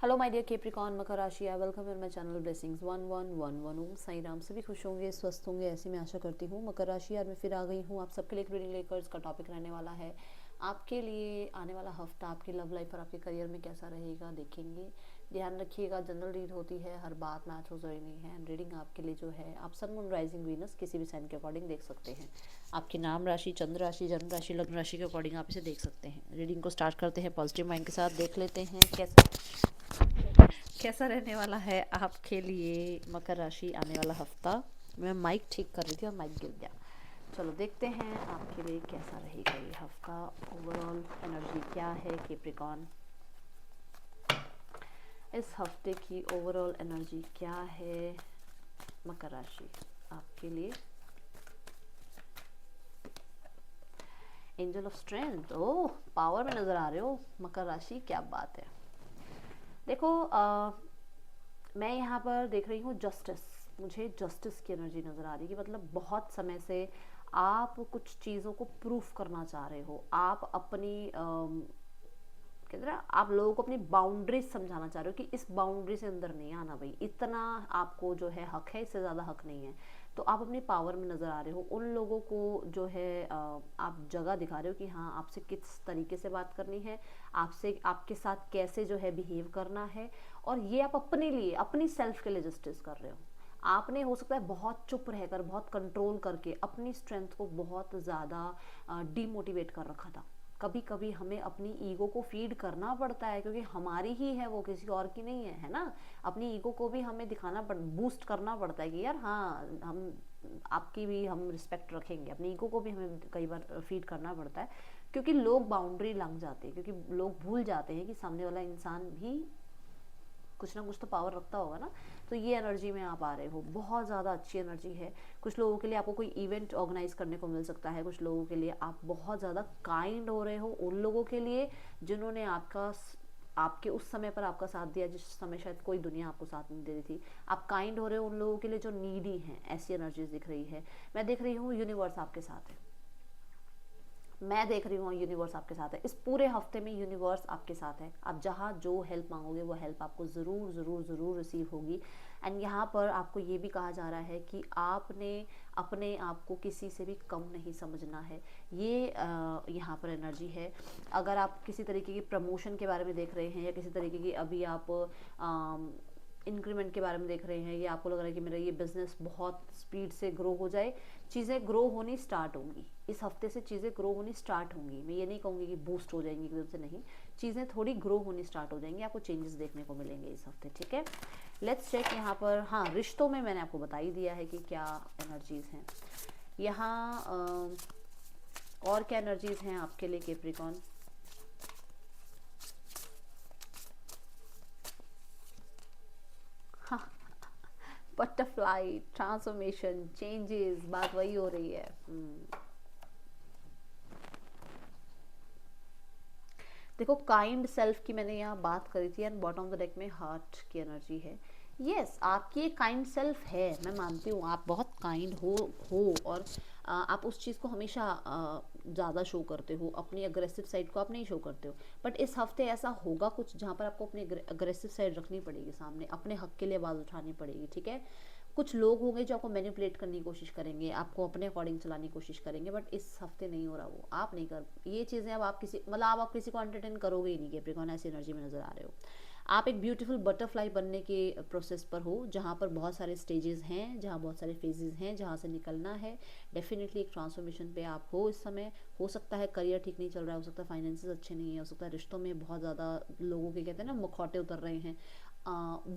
Hello my dear Capricorn मकर राशि, I welcome in my channel blessings 1111। ओम साई राम। सभी खुश होंगे, स्वस्थ होंगे, ऐसी मैं आशा करती हूँ। मकर राशि, आज मैं फिर आ गई हूँ आप सबके लिए एक रीडिंग लेकर। इसका टॉपिक रहने वाला है आपके लिए आने वाला हफ्ता आपकी लव लाइफ और आपके करियर में कैसा रहेगा, देखेंगे। ध्यान रखिएगा, जनरल रीड होती है, हर बात मैच हो जरूरी नहीं है। रीडिंग आपके लिए जो है, आप सन मून राइजिंग वीनस किसी भी साइन के अकॉर्डिंग देख सकते हैं। आपकी नाम राशि, चंद्र राशि, जन्म राशि, लग्न राशि के अकॉर्डिंग आप इसे देख सकते हैं। रीडिंग को स्टार्ट करते हैं पॉजिटिव माइंड के साथ। देख लेते हैं कैसा कैसा रहने वाला है आपके लिए मकर राशि आने वाला हफ्ता। मैं माइक ठीक कर रही थी और माइक गिर गया। चलो देखते हैं आपके लिए कैसा रहेगा ये हफ्ता। ओवरऑल एनर्जी क्या है कैप्रिकॉन, इस हफ्ते की ओवरऑल एनर्जी क्या है मकर राशि आपके लिए। Angel of strength, oh power में नजर आ रहे हो मकर राशि, क्या बात है। देखो मैं यहाँ पर देख रही हूँ जस्टिस। मुझे जस्टिस की एनर्जी नज़र आ रही है कि मतलब बहुत समय से आप कुछ चीज़ों को प्रूफ करना चाह रहे हो। आप अपनी कहते हैं आप लोगों को अपनी बाउंड्रीज समझाना चाह रहे हो कि इस बाउंड्री से अंदर नहीं आना भाई, इतना आपको जो है हक है, इससे ज़्यादा हक नहीं है। तो आप अपनी पावर में नज़र आ रहे हो। उन लोगों को जो है आप जगह दिखा रहे हो कि हाँ आपसे किस तरीके से बात करनी है, आपसे आपके साथ कैसे जो है बिहेव करना है। और ये आप अपने लिए, अपनी सेल्फ के लिए जस्टिस कर रहे हो। आपने हो सकता है बहुत चुप रहकर, बहुत कंट्रोल करके अपनी स्ट्रेंथ को बहुत ज़्यादा डीमोटिवेट कर रखा था। कभी कभी हमें अपनी ईगो को फीड करना पड़ता है, क्योंकि हमारी ही है वो, किसी और की नहीं है ना। अपनी ईगो को भी हमें दिखाना बूस्ट करना पड़ता है कि यार हाँ हम आपकी भी हम रिस्पेक्ट रखेंगे। अपनी ईगो को भी हमें कई बार फीड करना पड़ता है, क्योंकि लोग बाउंड्री लंघ जाते हैं, क्योंकि लोग भूल जाते हैं कि सामने वाला इंसान भी कुछ ना कुछ तो पावर रखता होगा ना। तो ये एनर्जी में आप आ रहे हो, बहुत ज़्यादा अच्छी एनर्जी है। कुछ लोगों के लिए आपको कोई इवेंट ऑर्गेनाइज करने को मिल सकता है। कुछ लोगों के लिए आप बहुत ज़्यादा काइंड हो रहे हो उन लोगों के लिए जिन्होंने आपके उस समय पर आपका साथ दिया, जिस समय शायद कोई दुनिया आपको साथ नहीं दे रही थी। आप काइंड हो रहे हो उन लोगों के लिए जो नीडी हैं, ऐसी एनर्जीज दिख रही है। मैं देख रही हूँ यूनिवर्स आपके साथ है। मैं देख रही हूँ यूनिवर्स आपके साथ है। इस पूरे हफ्ते में यूनिवर्स आपके साथ है। आप जहाँ जो हेल्प मांगोगे वो हेल्प आपको ज़रूर ज़रूर ज़रूर रिसीव होगी। एंड यहाँ पर आपको ये भी कहा जा रहा है कि आपने अपने आप को किसी से भी कम नहीं समझना है। ये यहाँ पर एनर्जी है। अगर आप किसी तरीके की प्रमोशन के बारे में देख रहे हैं, या किसी तरीके की अभी आप इंक्रीमेंट के बारे में देख रहे हैं, या आपको लग रहा है कि मेरा ये बिजनेस बहुत स्पीड से ग्रो हो जाए, चीज़ें ग्रो होनी स्टार्ट होंगी। इस हफ्ते से चीज़ें ग्रो होनी स्टार्ट होंगी। मैं ये नहीं कहूँगी कि बूस्ट हो जाएंगी एकदम से, नहीं। चीज़ें थोड़ी ग्रो होनी स्टार्ट हो जाएंगी, आपको चेंजेस देखने को मिलेंगे इस हफ्ते, ठीक है। लेट्स चेक यहाँ पर। हाँ, रिश्तों में मैंने आपको बता ही दिया है कि क्या एनर्जीज़ हैं यहाँ। और क्या एनर्जीज़ हैं आपके लिए कैप्रिकॉन। हाँ, बटरफ्लाई, ट्रांसफॉर्मेशन, चेंजेस, बात वही हो रही है। देखो काइंड सेल्फ की मैंने यहाँ बात करी थी, and bottom of the deck में हार्ट की एनर्जी है। यस, आपकी एक काइंड सेल्फ है, मैं मानती हूँ आप बहुत काइंड हो। और आप उस चीज़ को हमेशा ज़्यादा शो करते हो, अपनी अग्रेसिव साइड को आप नहीं शो करते हो। बट इस हफ्ते ऐसा होगा कुछ जहाँ पर आपको अपनी अग्रेसिव साइड रखनी पड़ेगी सामने, अपने हक के लिए आवाज़ उठानी पड़ेगी, ठीक है। कुछ लोग होंगे जो आपको मैनिपुलेट करने की कोशिश करेंगे, आपको अपने अकॉर्डिंग चलाने की कोशिश करेंगे, बट इस हफ्ते नहीं हो रहा वो। आप नहीं कर ये चीज़ें। अब आप किसी मतलब आप किसी को एंटरटेन करोगे ही नहीं, कैप्रिकॉन ऐसी एनर्जी में नजर आ रहे हो। आप एक ब्यूटीफुल बटरफ्लाई बनने के प्रोसेस पर हो, जहाँ पर बहुत सारे स्टेजेस हैं, जहाँ बहुत सारे फेजेस हैं, जहाँ से निकलना है। डेफिनेटली एक ट्रांसफॉर्मेशन पे आप हो इस समय। हो सकता है करियर ठीक नहीं चल रहा है, हो सकता है फाइनेंसेस अच्छे नहीं है, हो सकता है रिश्तों में बहुत ज़्यादा लोगों के कहते हैं ना मुखौटे उतर रहे हैं।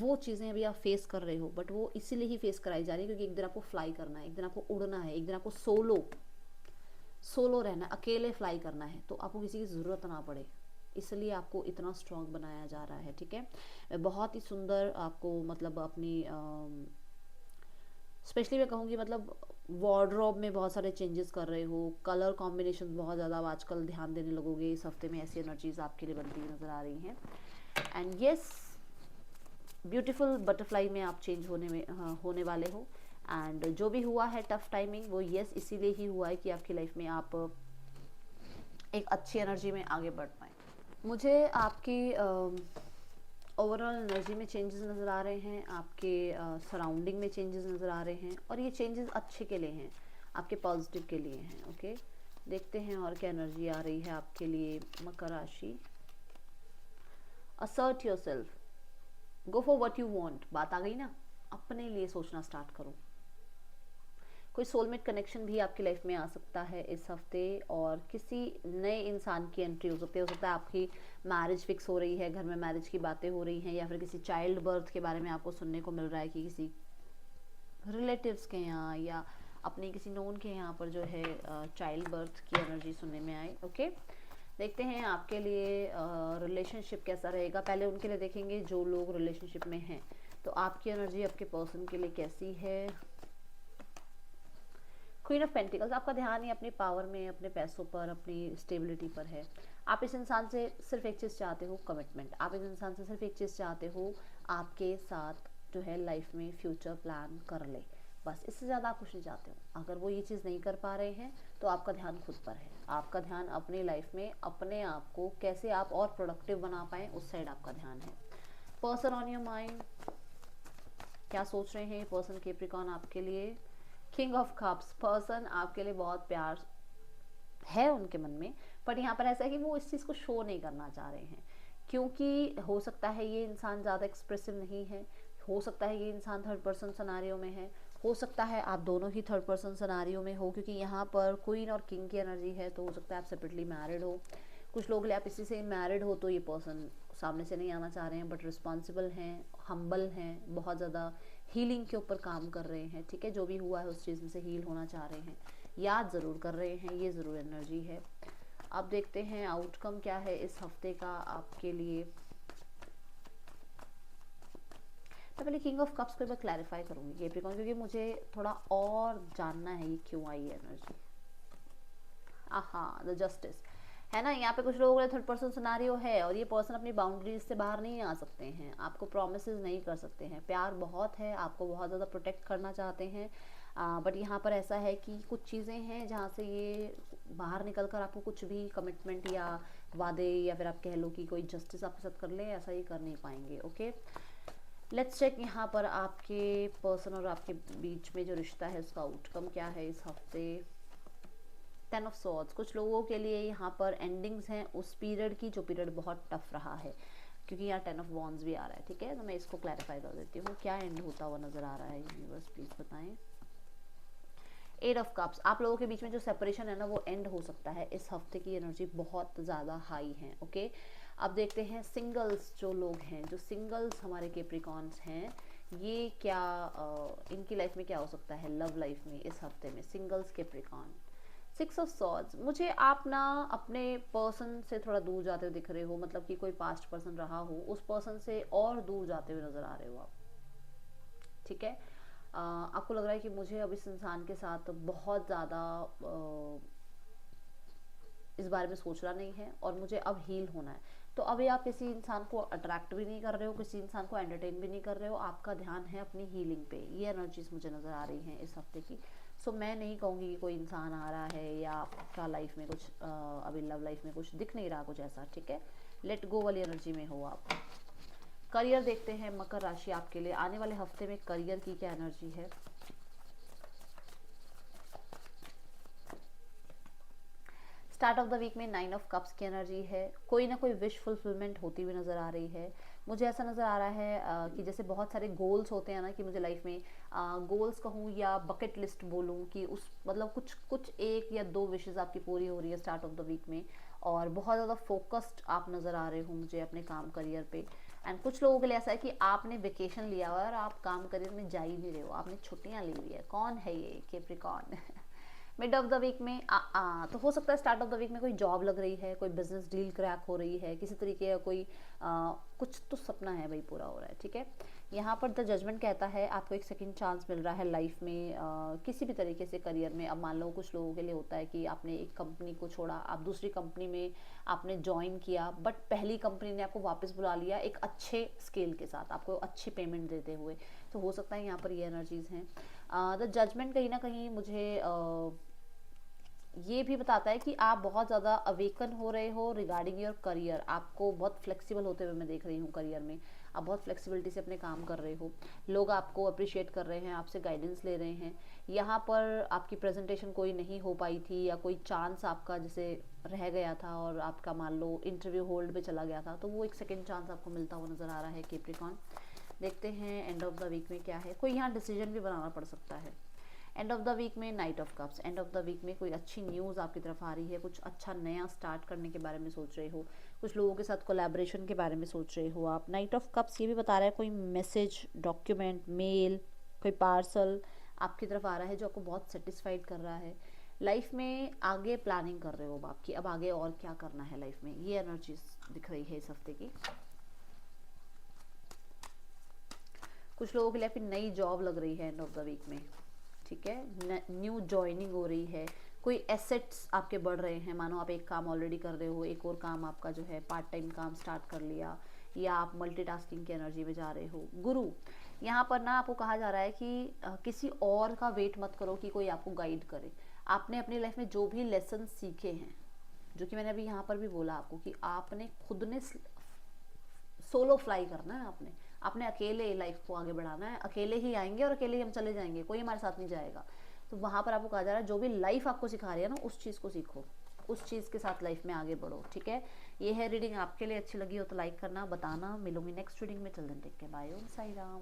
वो चीज़ें अभी आप फेस कर रहे हो, बट वो इसीलिए ही फेस कराई जा रही है क्योंकि एक दिन आपको फ्लाई करना है, एक दिन आपको उड़ना है, एक दिन आपको सोलो सोलो रहना है, अकेले फ्लाई करना है, तो आपको किसी की ज़रूरत ना पड़े। इसलिए आपको इतना स्ट्रांग बनाया जा रहा है, ठीक है। बहुत ही सुंदर आपको मतलब अपनी स्पेशली मैं कहूँगी मतलब वार्डरोब में बहुत सारे चेंजेस कर रहे हो। कलर कॉम्बिनेशन बहुत ज़्यादा आप आजकल ध्यान देने लगोगे। इस हफ्ते में ऐसी एनर्जीज आपके लिए बनती हुई नज़र आ रही हैं। एंड यस, ब्यूटीफुल बटरफ्लाई में आप चेंज होने वाले हो। एंड जो भी हुआ है टफ टाइमिंग, वो यस इसीलिए ही हुआ है कि आपकी लाइफ में आप एक अच्छी एनर्जी में आगे बढ़ पाए। मुझे आपकी ओवरऑल एनर्जी में चेंजेस नज़र आ रहे हैं, आपके सराउंडिंग में चेंजेस नज़र आ रहे हैं, और ये चेंजेस अच्छे के लिए हैं, आपके पॉजिटिव के लिए हैं। ओके, देखते हैं और क्या एनर्जी आ रही है आपके लिए मकर राशि। Assert your self, go for what you want. बात आ गई ना, अपने लिए सोचना स्टार्ट करो। कोई सोलमेट कनेक्शन भी आपकी लाइफ में आ सकता है इस हफ्ते, और किसी नए इंसान की एंट्री हो सकता है आपकी मैरिज फिक्स हो रही है, घर में मैरिज की बातें हो रही हैं, या फिर किसी चाइल्ड बर्थ के बारे में आपको सुनने को मिल रहा है कि किसी रिलेटिव्स के यहाँ या अपने किसी नोन के यहाँ पर जो है चाइल्ड बर्थ की एनर्जी सुनने में आई। ओके, देखते हैं आपके लिए रिलेशनशिप कैसा रहेगा। पहले उनके लिए देखेंगे जो लोग रिलेशनशिप में हैं, तो आपकी एनर्जी आपके पर्सन के लिए कैसी है। क्वीन ऑफ पेंटिकल्स, आपका ध्यान ही अपनी पावर में, अपने पैसों पर, अपनी स्टेबिलिटी पर है। आप इस इंसान से सिर्फ एक चीज़ चाहते हो, कमिटमेंट। आप इस इंसान से सिर्फ एक चीज़ चाहते हो, आपके साथ जो है लाइफ में फ्यूचर प्लान कर ले, बस इससे ज़्यादा आप कुछ नहीं चाहते हो। अगर वो ये चीज़ नहीं कर पा रहे हैं तो आपका ध्यान खुद पर है, आपका ध्यान अपनी लाइफ में अपने आप को कैसे आप और प्रोडक्टिव बना पाएँ, उस साइड आपका ध्यान है। पर्सन ऑन योर माइंड, क्या सोच रहे हैं पर्सन कैप्रिकॉर्न आपके लिए। किंग ऑफ कप्स, पर्सन आपके लिए बहुत प्यार है उनके मन में, बट यहाँ पर ऐसा है कि वो इस चीज़ को शो नहीं करना चाह रहे हैं, क्योंकि हो सकता है ये इंसान ज़्यादा एक्सप्रेसिव नहीं है, हो सकता है ये इंसान थर्ड पर्सन सिनेरियो में है, हो सकता है आप दोनों ही थर्ड पर्सन सिनेरियो में हो, क्योंकि यहाँ पर क्वीन और किंग की एनर्जी है, तो हो सकता है आप सेपरेटली मैरिड हो। कुछ लोग आप इसी से मैरिड हो, तो ये पर्सन सामने से नहीं आना चाह रहे हैं, बट रिस्पॉन्सिबल हैं, हम्बल हैं, बहुत ज़्यादा हीलिंग के ऊपर काम कर रहे हैं। ठीक है, जो भी हुआ है उस चीज़ में से हील होना चाह रहे हैं, याद ज़रूर कर रहे हैं, ये ज़रूर एनर्जी है। अब देखते हैं आउटकम क्या है इस हफ्ते का आपके लिए। मैं पहले किंग ऑफ कप्स को एक बार क्लैरिफाई करूँगी कैप्रिकॉर्न, क्योंकि मुझे थोड़ा और जानना है ये क्यों आई है एनर्जी। हाँ, द जस्टिस है ना, यहाँ पे कुछ लोगों के लिए थर्ड पर्सन सिनेरियो है, और ये पर्सन अपनी बाउंड्रीज से बाहर नहीं आ सकते हैं, आपको प्रोमिसेस नहीं कर सकते हैं, प्यार बहुत है, आपको बहुत ज़्यादा प्रोटेक्ट करना चाहते हैं, बट यहाँ पर ऐसा है कि कुछ चीज़ें हैं जहाँ से ये बाहर निकल कर आपको कुछ भी कमिटमेंट या वादे, या फिर आप कह लो कि कोई जस्टिस आपके साथ कर ले, ऐसा ही कर नहीं पाएंगे। ओके, लेट्स चेक यहाँ पर आपके पर्सन और आपके बीच में जो रिश्ता है उसका आउटकम क्या है इस हफ्ते। 10 ऑफ सॉर्ड्स, कुछ लोगों के लिए यहाँ पर एंडिंग्स हैं उस पीरियड की जो पीरियड बहुत टफ रहा है, क्योंकि यहाँ 10 ऑफ वॉन्ड्स भी आ रहा है। ठीक है, तो मैं इसको क्लैरिफाई कर देती हूँ, क्या एंड होता हुआ नजर आ रहा है यूनिवर्स, प्लीज बताएं। 8 ऑफ कप्स, आप लोगों के बीच में जो सेपरेशन है ना वो एंड हो सकता है, इस हफ्ते की एनर्जी बहुत ज़्यादा हाई है। ओके, अब देखते हैं सिंगल्स जो लोग हैं, जो सिंगल्स हमारे कैप्रिकॉर्न्स हैं, ये क्या इनकी लाइफ में क्या हो सकता है लव लाइफ में इस हफ्ते में, सिंगल्स कैप्रिकॉर्न। 6 ऑफ सॉर्ड्स, मुझे आप ना अपने पर्सन से थोड़ा दूर जाते हुए दिख रहे हो, मतलब कि कोई पास्ट पर्सन रहा हो, उस पर्सन से और दूर जाते हुए नजर आ रहे हो आप। ठीक है, आपको लग रहा है कि मुझे अब इस इंसान के साथ बहुत ज़्यादा इस बारे में सोचना नहीं है, और मुझे अब हील होना है। तो अभी आप किसी इंसान को अट्रैक्ट भी नहीं कर रहे हो, किसी इंसान को एंटरटेन भी नहीं कर रहे हो, आपका ध्यान है अपनी हीलिंग पे। ये एनर्जीज मुझे नज़र आ रही हैं इस हफ्ते की। सो मैं नहीं कहूँगी कि कोई इंसान आ रहा है या आपका लाइफ में कुछ अभी लव लाइफ में कुछ दिख नहीं रहा कुछ ऐसा। ठीक है, लेट गो वाली एनर्जी में हो आप। करियर देखते हैं मकर राशि आपके लिए आने वाले हफ्ते में करियर की क्या एनर्जी है। स्टार्ट ऑफ द वीक में 9 ऑफ कप्स की एनर्जी है, कोई ना कोई विश फुलफिलमेंट होती हुई नज़र आ रही है। मुझे ऐसा नज़र आ रहा है कि जैसे बहुत सारे गोल्स होते हैं ना, कि मुझे लाइफ में गोल्स कहूँ या बकेट लिस्ट बोलूँ, कि उस मतलब कुछ कुछ एक या दो विशेज़ आपकी पूरी हो रही है स्टार्ट ऑफ द वीक में, और बहुत ज़्यादा फोकस्ड आप नज़र आ रहे हो मुझे अपने काम करियर पे। एंड कुछ लोगों के लिए ऐसा है कि आपने वेकेशन लिया हुआ है और आप काम करियर में जा ही नहीं रहे हो, आपने छुट्टियाँ ली हुई है। कौन है ये Capricorn? Mid of the week में तो हो सकता है स्टार्ट ऑफ द वीक में कोई जॉब लग रही है, कोई बिजनेस डील क्रैक हो रही है किसी तरीके का, कोई कुछ तो सपना है भाई पूरा हो रहा है। ठीक है, यहाँ पर द जजमेंट कहता है आपको एक सेकंड चांस मिल रहा है लाइफ में, किसी भी तरीके से करियर में। अब मान लो कुछ लोगों के लिए होता है कि आपने एक कंपनी को छोड़ा, आप दूसरी कंपनी में आपने ज्वाइन किया, बट पहली कंपनी ने आपको वापस बुला लिया एक अच्छे स्केल के साथ, आपको अच्छी पेमेंट देते हुए। तो हो सकता है यहाँ पर ये एनर्जीज हैं। द जजमेंट कहीं ना कहीं मुझे ये भी बताता है कि आप बहुत ज़्यादा अवेकन हो रहे हो रिगार्डिंग योर करियर। आपको बहुत फ्लेक्सिबल होते हुए मैं देख रही हूँ करियर में। आप बहुत फ्लेक्सिबिलिटी से अपने काम कर रहे हो, लोग आपको अप्रिशिएट कर रहे हैं, आपसे गाइडेंस ले रहे हैं। यहाँ पर आपकी प्रेजेंटेशन कोई नहीं हो पाई थी या कोई चांस आपका जैसे रह गया था और आपका मान लो इंटरव्यू होल्ड पे चला गया था, तो वो एक सेकेंड चांस आपको मिलता हुआ नज़र आ रहा है कैप्रिकॉर्न। देखते हैं एंड ऑफ द वीक में क्या है। कोई यहाँ डिसीजन भी बनाना पड़ सकता है एंड ऑफ द वीक में। Knight of cups, end of the week में कोई अच्छी न्यूज़ आपकी तरफ आ रही है, कुछ अच्छा नया स्टार्ट करने के बारे में सोच रहे हो, कुछ लोगों के साथ कोलैबोरेशन के बारे में सोच रहे हो आप। नाइट ऑफ कप्स ये भी बता रहा है कोई मैसेज, डॉक्यूमेंट, मेल, कोई पार्सल आपकी तरफ आ रहा है जो आपको बहुत सेटिस्फाइड कर रहा है। लाइफ में आगे प्लानिंग कर रहे हो आपकी, अब आगे और क्या करना है लाइफ में, ये एनर्जीज दिख रही है इस हफ्ते की। कुछ लोगों के लिए फिर नई जॉब लग रही है एंड ऑफ द वीक में, ठीक है, न्यू जॉइनिंग हो रही है, कोई एसेट्स आपके बढ़ रहे हैं। मानो आप एक काम ऑलरेडी कर रहे हो, एक और काम आपका जो है पार्ट टाइम काम स्टार्ट कर लिया, या आप मल्टीटास्किंग की एनर्जी में जा रहे हो। गुरु, यहाँ पर ना आपको कहा जा रहा है कि किसी और का वेट मत करो कि कोई आपको गाइड करे। आपने अपनी लाइफ में जो भी लेसन सीखे हैं, जो कि मैंने अभी यहाँ पर भी बोला आपको कि आपने खुद ने सोलो फ्लाई करना है, आपने अकेले लाइफ को आगे बढ़ाना है। अकेले ही आएंगे और अकेले ही हम चले जाएंगे, कोई हमारे साथ नहीं जाएगा। तो वहाँ पर आपको कहा जा रहा है जो भी लाइफ आपको सिखा रही है ना, उस चीज़ को सीखो, उस चीज़ के साथ लाइफ में आगे बढ़ो, ठीक है। ये है रीडिंग, आपके लिए अच्छी लगी हो तो लाइक करना, बताना। मिलूंगी नेक्स्ट रीडिंग में, चल दिन टेक के, बाय, ओम साई राम।